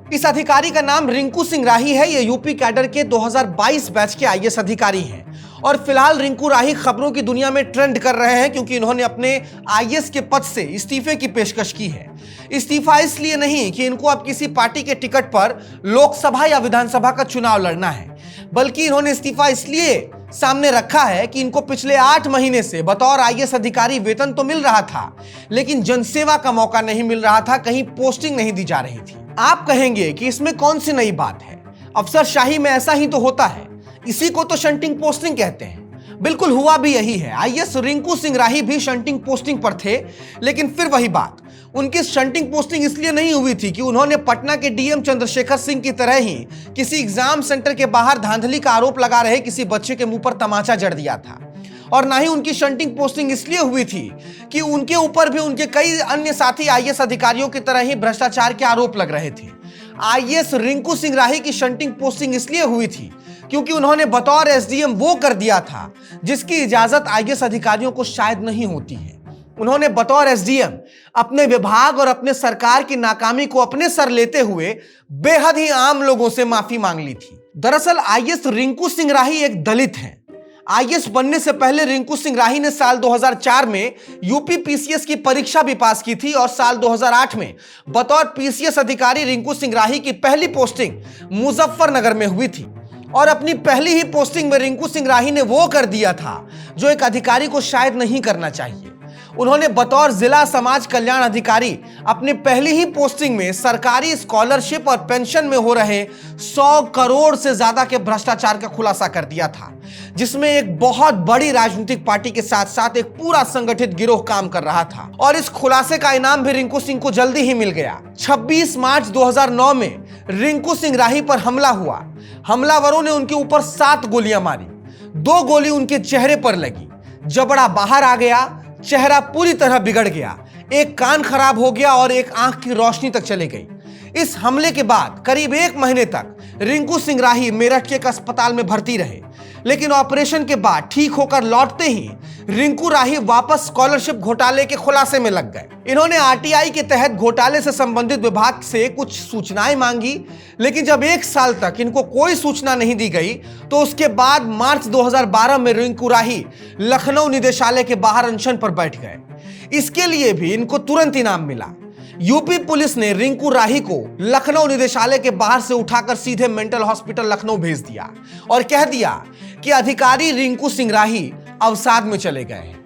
इस अधिकारी का नाम रिंकू सिंह राही है। ये यूपी कैडर के 2022 बैच के आईएएस अधिकारी हैं और फिलहाल रिंकू राही खबरों की दुनिया में ट्रेंड कर रहे हैं क्योंकि इन्होंने अपने आईएएस के पद से इस्तीफे की पेशकश की है। इस्तीफा इसलिए नहीं कि इनको अब किसी पार्टी के टिकट पर लोकसभा या विधानसभा का चुनाव लड़ना है, बल्कि इन्होंने इस्तीफा इसलिए सामने रखा है कि इनको पिछले 8 महीने से बतौर आईएएस अधिकारी वेतन तो मिल रहा था, लेकिन जनसेवा का मौका नहीं मिल रहा था, कहीं पोस्टिंग नहीं दी जा रही थी। आप कहेंगे कि इसमें कौन सी नई बात है, अफसरशाही में ऐसा ही तो होता है, इसी को तो शंटिंग पोस्टिंग कहते हैं। बिल्कुल हुआ भी यही है। आईएएस रिंकू सिंह राही भी शंटिंग पोस्टिंग पर थे, लेकिन फिर वही बात, उनकी शंटिंग पोस्टिंग इसलिए नहीं हुई थी कि उन्होंने पटना के डीएम चंद्रशेखर सिंह की तरह ही किसी एग्जाम सेंटर के बाहर धांधली का आरोप लगा रहे किसी बच्चे के मुंह पर तमाचा जड़ दिया था, और ना ही उनकी शंटिंग पोस्टिंग इसलिए हुई थी कि उनके ऊपर भी उनके कई अन्य साथी आईएएस अधिकारियों की तरह ही भ्रष्टाचार के आरोप लग रहे थे। आईएएस रिंकू सिंह राही की शंटिंग पोस्टिंग इसलिए हुई थी क्योंकि उन्होंने बतौर एसडीएम वो कर दिया था जिसकी इजाजत आईएएस अधिकारियों को शायद नहीं होती है। उन्होंने बतौर एसडीएम अपने विभाग और अपने सरकार की नाकामी को अपने सर लेते हुए बेहद ही आम लोगों से माफी मांग ली थी। दरअसल आईएएस रिंकू सिंह राही एक दलित हैं। आईएएस बनने से पहले रिंकू सिंह राही ने साल 2004 में यूपी पीसीएस की परीक्षा भी पास की थी और साल 2008 में बतौर पीसीएस अधिकारी रिंकू सिंह राही की पहली पोस्टिंग मुजफ्फरनगर में हुई थी। और अपनी पहली ही पोस्टिंग में रिंकू सिंह राही ने वो कर दिया था जो एक अधिकारी को शायद नहीं करना चाहिए। उन्होंने बतौर जिला समाज कल्याण अधिकारी अपनी पहली ही पोस्टिंग में सरकारी स्कॉलरशिप और पेंशन में हो रहे 100 करोड़ से ज्यादा के भ्रष्टाचार का खुलासा कर दिया था, जिसमें एक बहुत बड़ी राजनीतिक पार्टी के साथ साथ एक पूरा संगठित गिरोह काम कर रहा था। और इस खुलासे का इनाम भी रिंकू सिंह को जल्दी ही मिल गया। 26 मार्च 2009 में रिंकू सिंह राही पर हमला हुआ। हमलावरों ने उनके ऊपर 7 गोलियां मारी। 2 गोली उनके चेहरे पर लगी, जबड़ा बाहर आ गया, चेहरा पूरी तरह बिगड़ गया, एक कान खराब हो गया और एक आंख की रोशनी तक चली गई। इस हमले के बाद करीब 1 महीने तक रिंकू सिंह राही मेरठ के एक अस्पताल में भर्ती रहे, लेकिन ऑपरेशन के बाद ठीक होकर लौटते ही रिंकू राही वापस स्कॉलरशिप घोटाले के खुलासे में लग गए। इन्होंने आरटीआई के तहत घोटाले से संबंधित विभाग से कुछ सूचनाएं मांगी, लेकिन जब 1 साल तक इनको कोई सूचना नहीं दी गई तो उसके बाद मार्च 2012 में रिंकू राही लखनऊ निदेशालय के बाहर अनशन पर बैठ गए। इसके लिए भी इनको तुरंत इनाम मिला। यूपी पुलिस ने रिंकू राही को लखनऊ निदेशालय के बाहर से उठाकर सीधे मेंटल हॉस्पिटल लखनऊ भेज दिया और कह दिया कि अधिकारी रिंकू सिंह राही अवसाद में चले गए हैं।